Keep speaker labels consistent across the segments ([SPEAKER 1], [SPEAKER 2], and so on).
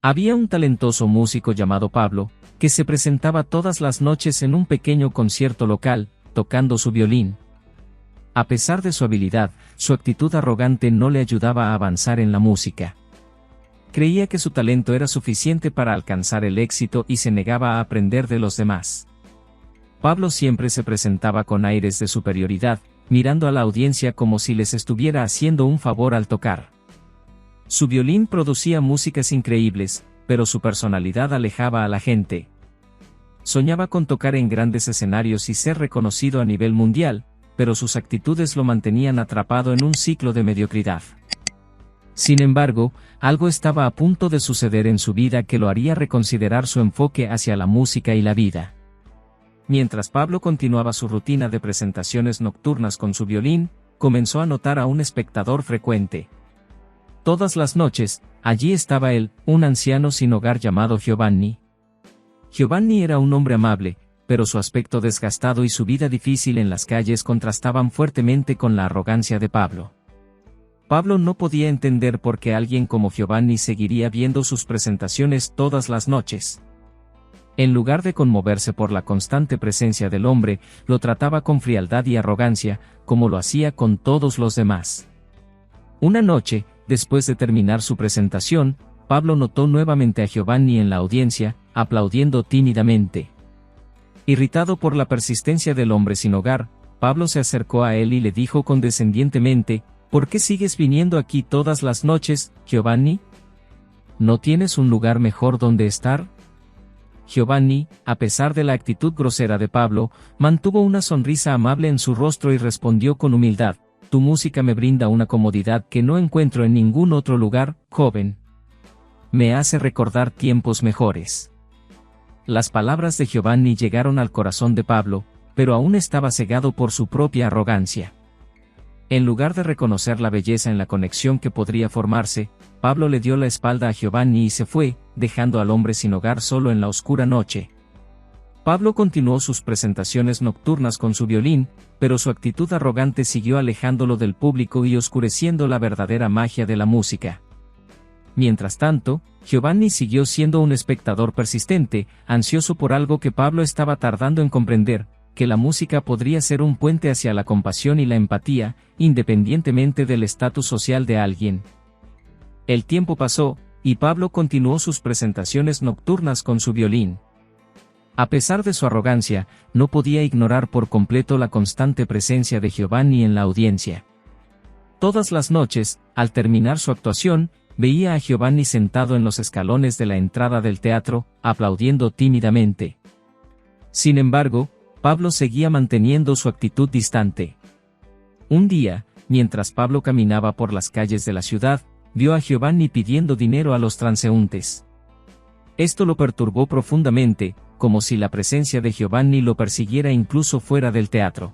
[SPEAKER 1] Había un talentoso músico llamado Pablo, que se presentaba todas las noches en un pequeño concierto local, tocando su violín. A pesar de su habilidad, su actitud arrogante no le ayudaba a avanzar en la música. Creía que su talento era suficiente para alcanzar el éxito y se negaba a aprender de los demás. Pablo siempre se presentaba con aires de superioridad, mirando a la audiencia como si les estuviera haciendo un favor al tocar. Su violín producía músicas increíbles, pero su personalidad alejaba a la gente. Soñaba con tocar en grandes escenarios y ser reconocido a nivel mundial, pero sus actitudes lo mantenían atrapado en un ciclo de mediocridad. Sin embargo, algo estaba a punto de suceder en su vida que lo haría reconsiderar su enfoque hacia la música y la vida. Mientras Pablo continuaba su rutina de presentaciones nocturnas con su violín, comenzó a notar a un espectador frecuente. Todas las noches, allí estaba él, un anciano sin hogar llamado Giovanni. Giovanni era un hombre amable, pero su aspecto desgastado y su vida difícil en las calles contrastaban fuertemente con la arrogancia de Pablo. Pablo no podía entender por qué alguien como Giovanni seguiría viendo sus presentaciones todas las noches. En lugar de conmoverse por la constante presencia del hombre, lo trataba con frialdad y arrogancia, como lo hacía con todos los demás. Una noche, después de terminar su presentación, Pablo notó nuevamente a Giovanni en la audiencia, aplaudiendo tímidamente. Irritado por la persistencia del hombre sin hogar, Pablo se acercó a él y le dijo condescendientemente: ¿Por qué sigues viniendo aquí todas las noches, Giovanni? ¿No tienes un lugar mejor donde estar? Giovanni, a pesar de la actitud grosera de Pablo, mantuvo una sonrisa amable en su rostro y respondió con humildad: Tu música me brinda una comodidad que no encuentro en ningún otro lugar, joven. Me hace recordar tiempos mejores. Las palabras de Giovanni llegaron al corazón de Pablo, pero aún estaba cegado por su propia arrogancia. En lugar de reconocer la belleza en la conexión que podría formarse, Pablo le dio la espalda a Giovanni y se fue, dejando al hombre sin hogar solo en la oscura noche. Pablo continuó sus presentaciones nocturnas con su violín, pero su actitud arrogante siguió alejándolo del público y oscureciendo la verdadera magia de la música. Mientras tanto, Giovanni siguió siendo un espectador persistente, ansioso por algo que Pablo estaba tardando en comprender: que la música podría ser un puente hacia la compasión y la empatía, independientemente del estatus social de alguien. El tiempo pasó, y Pablo continuó sus presentaciones nocturnas con su violín. A pesar de su arrogancia, no podía ignorar por completo la constante presencia de Giovanni en la audiencia. Todas las noches, al terminar su actuación, veía a Giovanni sentado en los escalones de la entrada del teatro, aplaudiendo tímidamente. Sin embargo, Pablo seguía manteniendo su actitud distante. Un día, mientras Pablo caminaba por las calles de la ciudad, vio a Giovanni pidiendo dinero a los transeúntes. Esto lo perturbó profundamente, como si la presencia de Giovanni lo persiguiera incluso fuera del teatro.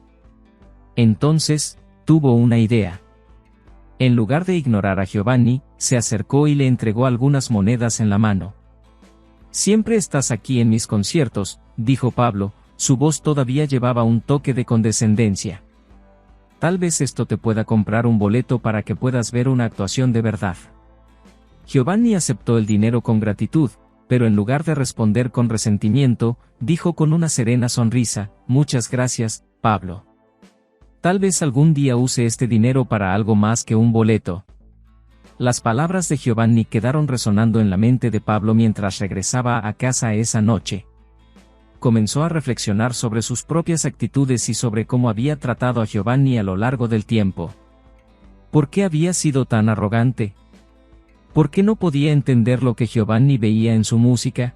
[SPEAKER 1] Entonces, tuvo una idea. En lugar de ignorar a Giovanni, se acercó y le entregó algunas monedas en la mano. «Siempre estás aquí en mis conciertos», dijo Pablo. Su voz todavía llevaba un toque de condescendencia. «Tal vez esto te pueda comprar un boleto para que puedas ver una actuación de verdad». Giovanni aceptó el dinero con gratitud, pero en lugar de responder con resentimiento, dijo con una serena sonrisa: «Muchas gracias, Pablo. Tal vez algún día use este dinero para algo más que un boleto». Las palabras de Giovanni quedaron resonando en la mente de Pablo mientras regresaba a casa esa noche. Comenzó a reflexionar sobre sus propias actitudes y sobre cómo había tratado a Giovanni a lo largo del tiempo. ¿Por qué había sido tan arrogante? ¿Por qué no podía entender lo que Giovanni veía en su música?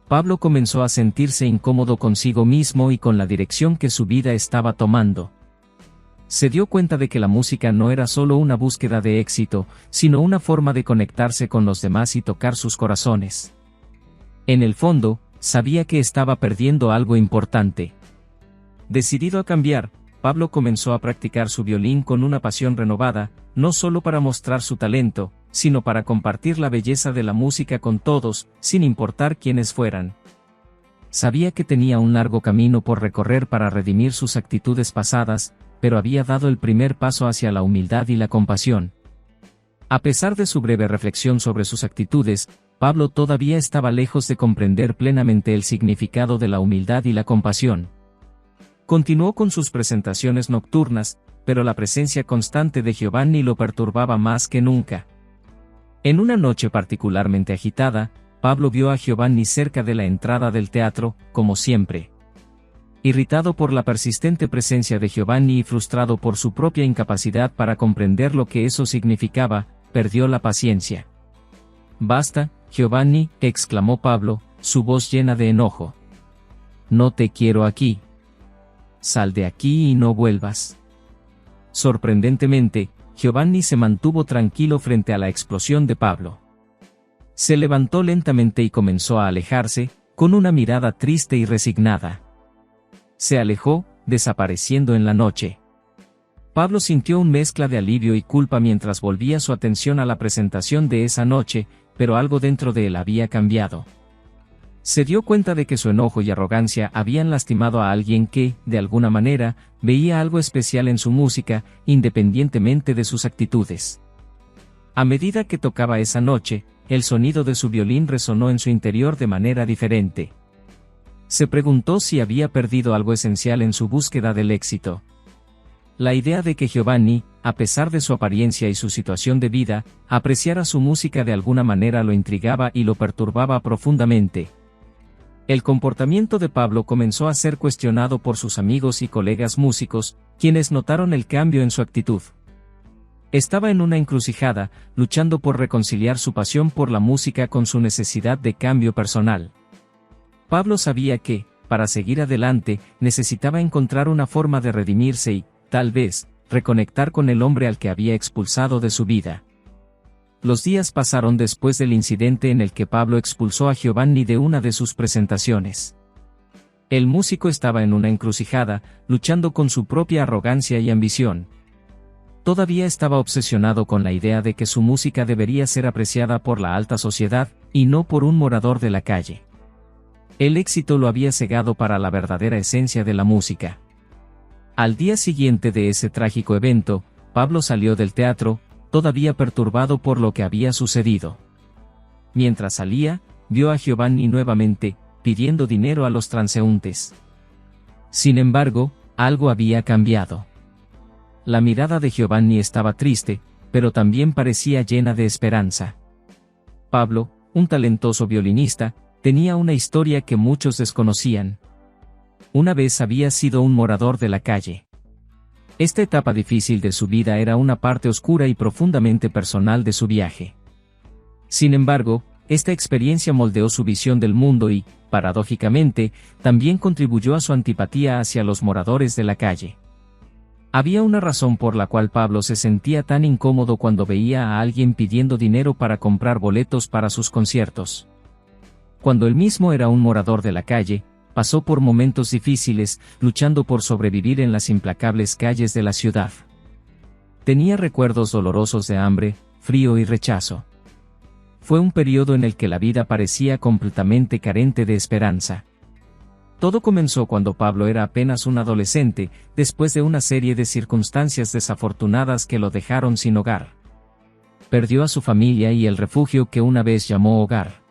[SPEAKER 1] Pablo comenzó a sentirse incómodo consigo mismo y con la dirección que su vida estaba tomando. Se dio cuenta de que la música no era solo una búsqueda de éxito, sino una forma de conectarse con los demás y tocar sus corazones. En el fondo, sabía que estaba perdiendo algo importante. Decidido a cambiar, Pablo comenzó a practicar su violín con una pasión renovada, no solo para mostrar su talento, sino para compartir la belleza de la música con todos, sin importar quiénes fueran. Sabía que tenía un largo camino por recorrer para redimir sus actitudes pasadas, pero había dado el primer paso hacia la humildad y la compasión. A pesar de su breve reflexión sobre sus actitudes, Pablo todavía estaba lejos de comprender plenamente el significado de la humildad y la compasión. Continuó con sus presentaciones nocturnas, pero la presencia constante de Giovanni lo perturbaba más que nunca. En una noche particularmente agitada, Pablo vio a Giovanni cerca de la entrada del teatro, como siempre. Irritado por la persistente presencia de Giovanni y frustrado por su propia incapacidad para comprender lo que eso significaba, perdió la paciencia. «Basta, Giovanni», exclamó Pablo, su voz llena de enojo. «No te quiero aquí. Sal de aquí y no vuelvas». Sorprendentemente, Giovanni se mantuvo tranquilo frente a la explosión de Pablo. Se levantó lentamente y comenzó a alejarse, con una mirada triste y resignada. Se alejó, desapareciendo en la noche. Pablo sintió una mezcla de alivio y culpa mientras volvía su atención a la presentación de esa noche, pero algo dentro de él había cambiado. Se dio cuenta de que su enojo y arrogancia habían lastimado a alguien que, de alguna manera, veía algo especial en su música, independientemente de sus actitudes. A medida que tocaba esa noche, el sonido de su violín resonó en su interior de manera diferente. Se preguntó si había perdido algo esencial en su búsqueda del éxito. La idea de que Giovanni, a pesar de su apariencia y su situación de vida, apreciara su música de alguna manera lo intrigaba y lo perturbaba profundamente. El comportamiento de Pablo comenzó a ser cuestionado por sus amigos y colegas músicos, quienes notaron el cambio en su actitud. Estaba en una encrucijada, luchando por reconciliar su pasión por la música con su necesidad de cambio personal. Pablo sabía que, para seguir adelante, necesitaba encontrar una forma de redimirse y, tal vez, reconectar con el hombre al que había expulsado de su vida. Los días pasaron después del incidente en el que Pablo expulsó a Giovanni de una de sus presentaciones. El músico estaba en una encrucijada, luchando con su propia arrogancia y ambición. Todavía estaba obsesionado con la idea de que su música debería ser apreciada por la alta sociedad, y no por un morador de la calle. El éxito lo había cegado para la verdadera esencia de la música. Al día siguiente de ese trágico evento, Pablo salió del teatro, todavía perturbado por lo que había sucedido. Mientras salía, vio a Giovanni nuevamente, pidiendo dinero a los transeúntes. Sin embargo, algo había cambiado. La mirada de Giovanni estaba triste, pero también parecía llena de esperanza. Pablo, un talentoso violinista, tenía una historia que muchos desconocían. Una vez había sido un morador de la calle. Esta etapa difícil de su vida era una parte oscura y profundamente personal de su viaje. Sin embargo, esta experiencia moldeó su visión del mundo y, paradójicamente, también contribuyó a su antipatía hacia los moradores de la calle. Había una razón por la cual Pablo se sentía tan incómodo cuando veía a alguien pidiendo dinero para comprar boletos para sus conciertos. Cuando él mismo era un morador de la calle, pasó por momentos difíciles, luchando por sobrevivir en las implacables calles de la ciudad. Tenía recuerdos dolorosos de hambre, frío y rechazo. Fue un periodo en el que la vida parecía completamente carente de esperanza. Todo comenzó cuando Pablo era apenas un adolescente, después de una serie de circunstancias desafortunadas que lo dejaron sin hogar. Perdió a su familia y el refugio que una vez llamó hogar.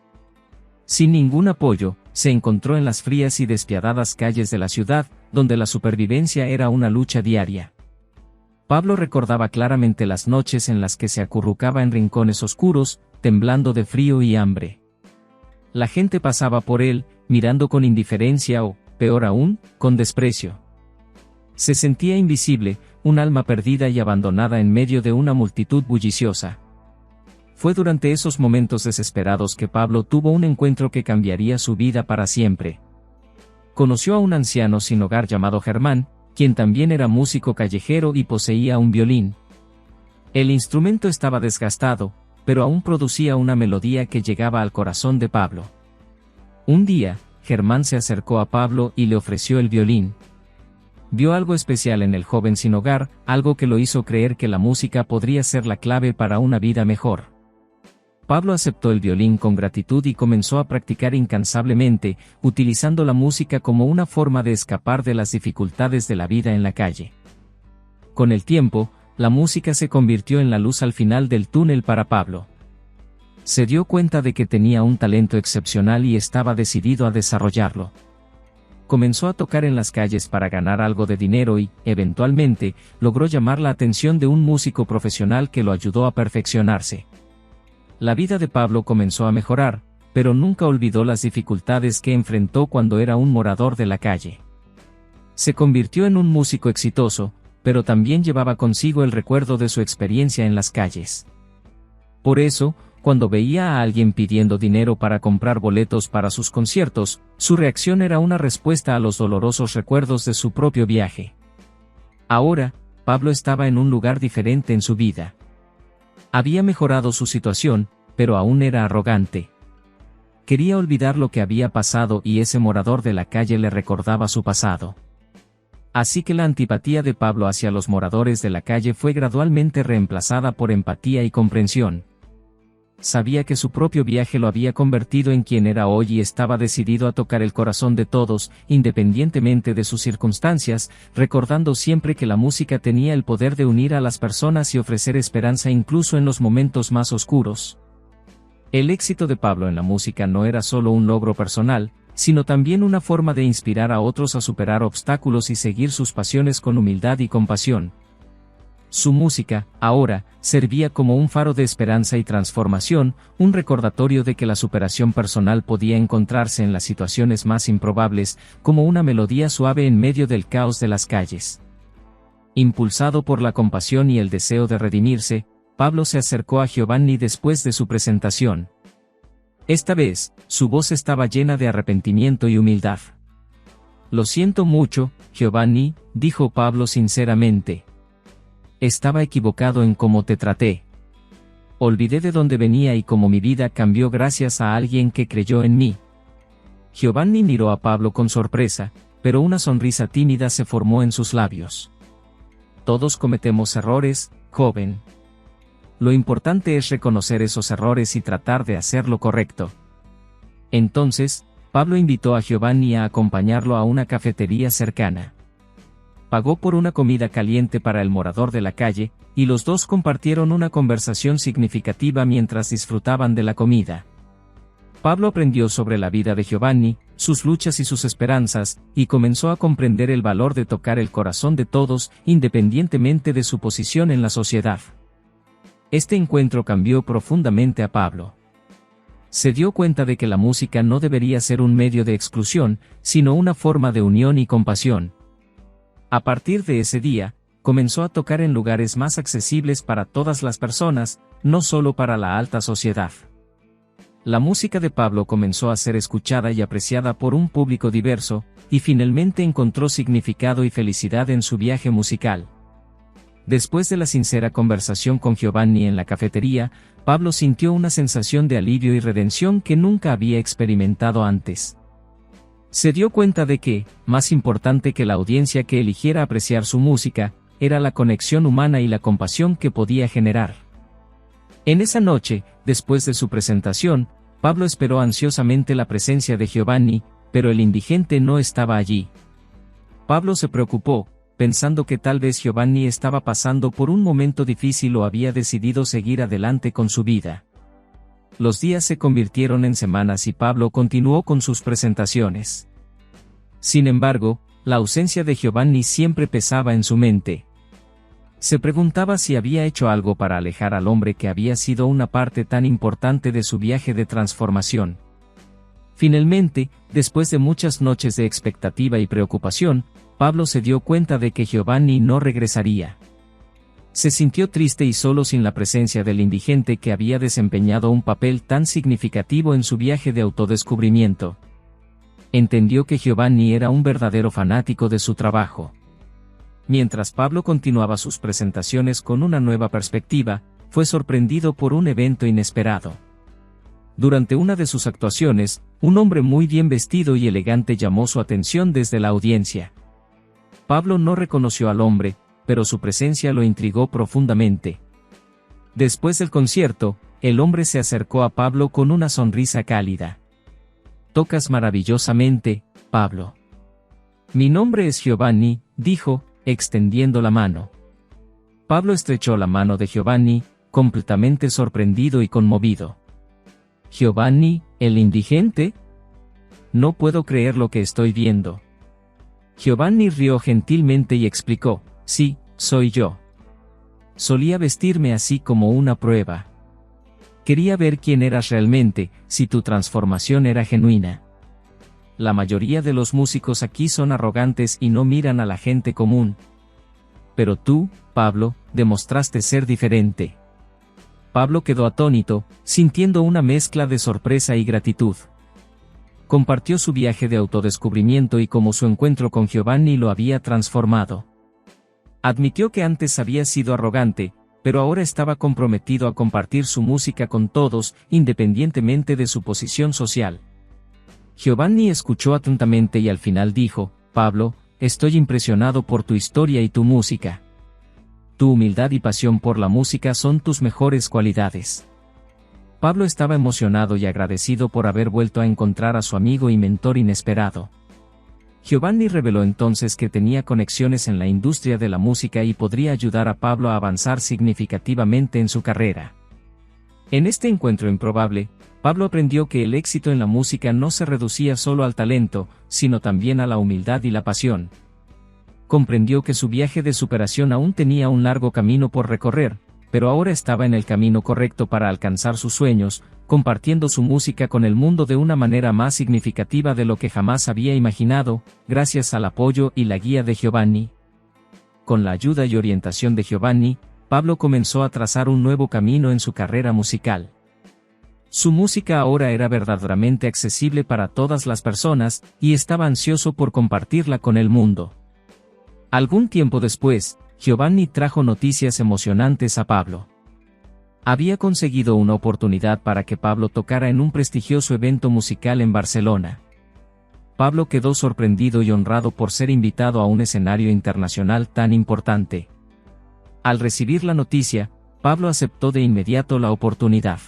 [SPEAKER 1] Sin ningún apoyo, se encontró en las frías y despiadadas calles de la ciudad, donde la supervivencia era una lucha diaria. Pablo recordaba claramente las noches en las que se acurrucaba en rincones oscuros, temblando de frío y hambre. La gente pasaba por él, mirando con indiferencia o, peor aún, con desprecio. Se sentía invisible, un alma perdida y abandonada en medio de una multitud bulliciosa. Fue durante esos momentos desesperados que Pablo tuvo un encuentro que cambiaría su vida para siempre. Conoció a un anciano sin hogar llamado Germán, quien también era músico callejero y poseía un violín. El instrumento estaba desgastado, pero aún producía una melodía que llegaba al corazón de Pablo. Un día, Germán se acercó a Pablo y le ofreció el violín. Vio algo especial en el joven sin hogar, algo que lo hizo creer que la música podría ser la clave para una vida mejor. Pablo aceptó el violín con gratitud y comenzó a practicar incansablemente, utilizando la música como una forma de escapar de las dificultades de la vida en la calle. Con el tiempo, la música se convirtió en la luz al final del túnel para Pablo. Se dio cuenta de que tenía un talento excepcional y estaba decidido a desarrollarlo. Comenzó a tocar en las calles para ganar algo de dinero y, eventualmente, logró llamar la atención de un músico profesional que lo ayudó a perfeccionarse. La vida de Pablo comenzó a mejorar, pero nunca olvidó las dificultades que enfrentó cuando era un morador de la calle. Se convirtió en un músico exitoso, pero también llevaba consigo el recuerdo de su experiencia en las calles. Por eso, cuando veía a alguien pidiendo dinero para comprar boletos para sus conciertos, su reacción era una respuesta a los dolorosos recuerdos de su propio viaje. Ahora, Pablo estaba en un lugar diferente en su vida. Había mejorado su situación, pero aún era arrogante. Quería olvidar lo que había pasado y ese morador de la calle le recordaba su pasado. Así que la antipatía de Pablo hacia los moradores de la calle fue gradualmente reemplazada por empatía y comprensión. Sabía que su propio viaje lo había convertido en quien era hoy y estaba decidido a tocar el corazón de todos, independientemente de sus circunstancias, recordando siempre que la música tenía el poder de unir a las personas y ofrecer esperanza incluso en los momentos más oscuros. El éxito de Pablo en la música no era solo un logro personal, sino también una forma de inspirar a otros a superar obstáculos y seguir sus pasiones con humildad y compasión. Su música, ahora, servía como un faro de esperanza y transformación, un recordatorio de que la superación personal podía encontrarse en las situaciones más improbables, como una melodía suave en medio del caos de las calles. Impulsado por la compasión y el deseo de redimirse, Pablo se acercó a Giovanni después de su presentación. Esta vez, su voz estaba llena de arrepentimiento y humildad. «Lo siento mucho, Giovanni», dijo Pablo sinceramente. «Estaba equivocado en cómo te traté. Olvidé de dónde venía y cómo mi vida cambió gracias a alguien que creyó en mí». Giovanni miró a Pablo con sorpresa, pero una sonrisa tímida se formó en sus labios. «Todos cometemos errores, joven. Lo importante es reconocer esos errores y tratar de hacer lo correcto». Entonces, Pablo invitó a Giovanni a acompañarlo a una cafetería cercana. Pagó por una comida caliente para el morador de la calle, y los dos compartieron una conversación significativa mientras disfrutaban de la comida. Pablo aprendió sobre la vida de Giovanni, sus luchas y sus esperanzas, y comenzó a comprender el valor de tocar el corazón de todos, independientemente de su posición en la sociedad. Este encuentro cambió profundamente a Pablo. Se dio cuenta de que la música no debería ser un medio de exclusión, sino una forma de unión y compasión. A partir de ese día, comenzó a tocar en lugares más accesibles para todas las personas, no solo para la alta sociedad. La música de Pablo comenzó a ser escuchada y apreciada por un público diverso, y finalmente encontró significado y felicidad en su viaje musical. Después de la sincera conversación con Giovanni en la cafetería, Pablo sintió una sensación de alivio y redención que nunca había experimentado antes. Se dio cuenta de que, más importante que la audiencia que eligiera apreciar su música, era la conexión humana y la compasión que podía generar. En esa noche, después de su presentación, Pablo esperó ansiosamente la presencia de Giovanni, pero el indigente no estaba allí. Pablo se preocupó, pensando que tal vez Giovanni estaba pasando por un momento difícil o había decidido seguir adelante con su vida. Los días se convirtieron en semanas y Pablo continuó con sus presentaciones. Sin embargo, la ausencia de Giovanni siempre pesaba en su mente. Se preguntaba si había hecho algo para alejar al hombre que había sido una parte tan importante de su viaje de transformación. Finalmente, después de muchas noches de expectativa y preocupación, Pablo se dio cuenta de que Giovanni no regresaría. Se sintió triste y solo sin la presencia del indigente que había desempeñado un papel tan significativo en su viaje de autodescubrimiento. Entendió que Giovanni era un verdadero fanático de su trabajo. Mientras Pablo continuaba sus presentaciones con una nueva perspectiva, fue sorprendido por un evento inesperado. Durante una de sus actuaciones, un hombre muy bien vestido y elegante llamó su atención desde la audiencia. Pablo no reconoció al hombre, pero su presencia lo intrigó profundamente. Después del concierto, el hombre se acercó a Pablo con una sonrisa cálida. «Tocas maravillosamente, Pablo». «Mi nombre es Giovanni», dijo, extendiendo la mano. Pablo estrechó la mano de Giovanni, completamente sorprendido y conmovido. ¿Giovanni, el indigente? No puedo creer lo que estoy viendo. Giovanni rió gentilmente y explicó, sí, soy yo. Solía vestirme así como una prueba. Quería ver quién eras realmente, si tu transformación era genuina. La mayoría de los músicos aquí son arrogantes y no miran a la gente común. Pero tú, Pablo, demostraste ser diferente. Pablo quedó atónito, sintiendo una mezcla de sorpresa y gratitud. Compartió su viaje de autodescubrimiento y cómo su encuentro con Giovanni lo había transformado. Admitió que antes había sido arrogante, pero ahora estaba comprometido a compartir su música con todos, independientemente de su posición social. Giovanni escuchó atentamente y al final dijo, Pablo, estoy impresionado por tu historia y tu música. Tu humildad y pasión por la música son tus mejores cualidades. Pablo estaba emocionado y agradecido por haber vuelto a encontrar a su amigo y mentor inesperado. Giovanni reveló entonces que tenía conexiones en la industria de la música y podría ayudar a Pablo a avanzar significativamente en su carrera. En este encuentro improbable, Pablo aprendió que el éxito en la música no se reducía solo al talento, sino también a la humildad y la pasión. Comprendió que su viaje de superación aún tenía un largo camino por recorrer, pero ahora estaba en el camino correcto para alcanzar sus sueños, compartiendo su música con el mundo de una manera más significativa de lo que jamás había imaginado, gracias al apoyo y la guía de Giovanni. Con la ayuda y orientación de Giovanni, Pablo comenzó a trazar un nuevo camino en su carrera musical. Su música ahora era verdaderamente accesible para todas las personas, y estaba ansioso por compartirla con el mundo. Algún tiempo después, Giovanni trajo noticias emocionantes a Pablo. Había conseguido una oportunidad para que Pablo tocara en un prestigioso evento musical en Barcelona. Pablo quedó sorprendido y honrado por ser invitado a un escenario internacional tan importante. Al recibir la noticia, Pablo aceptó de inmediato la oportunidad.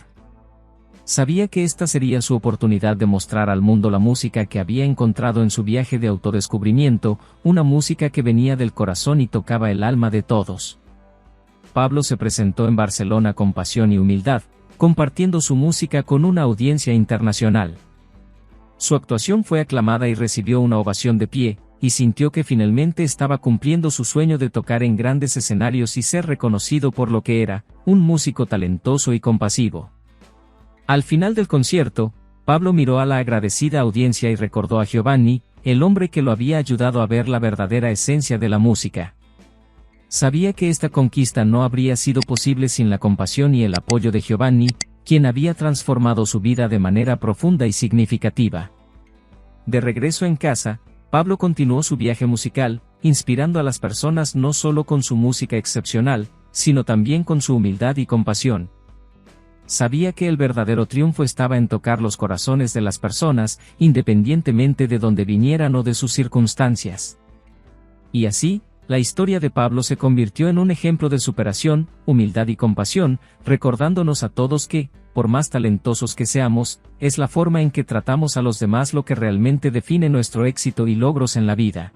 [SPEAKER 1] Sabía que esta sería su oportunidad de mostrar al mundo la música que había encontrado en su viaje de autodescubrimiento, una música que venía del corazón y tocaba el alma de todos. Pablo se presentó en Barcelona con pasión y humildad, compartiendo su música con una audiencia internacional. Su actuación fue aclamada y recibió una ovación de pie, y sintió que finalmente estaba cumpliendo su sueño de tocar en grandes escenarios y ser reconocido por lo que era, un músico talentoso y compasivo. Al final del concierto, Pablo miró a la agradecida audiencia y recordó a Giovanni, el hombre que lo había ayudado a ver la verdadera esencia de la música. Sabía que esta conquista no habría sido posible sin la compasión y el apoyo de Giovanni, quien había transformado su vida de manera profunda y significativa. De regreso en casa, Pablo continuó su viaje musical, inspirando a las personas no solo con su música excepcional, sino también con su humildad y compasión. Sabía que el verdadero triunfo estaba en tocar los corazones de las personas, independientemente de dónde vinieran o de sus circunstancias. Y así, la historia de Pablo se convirtió en un ejemplo de superación, humildad y compasión, recordándonos a todos que, por más talentosos que seamos, es la forma en que tratamos a los demás lo que realmente define nuestro éxito y logros en la vida.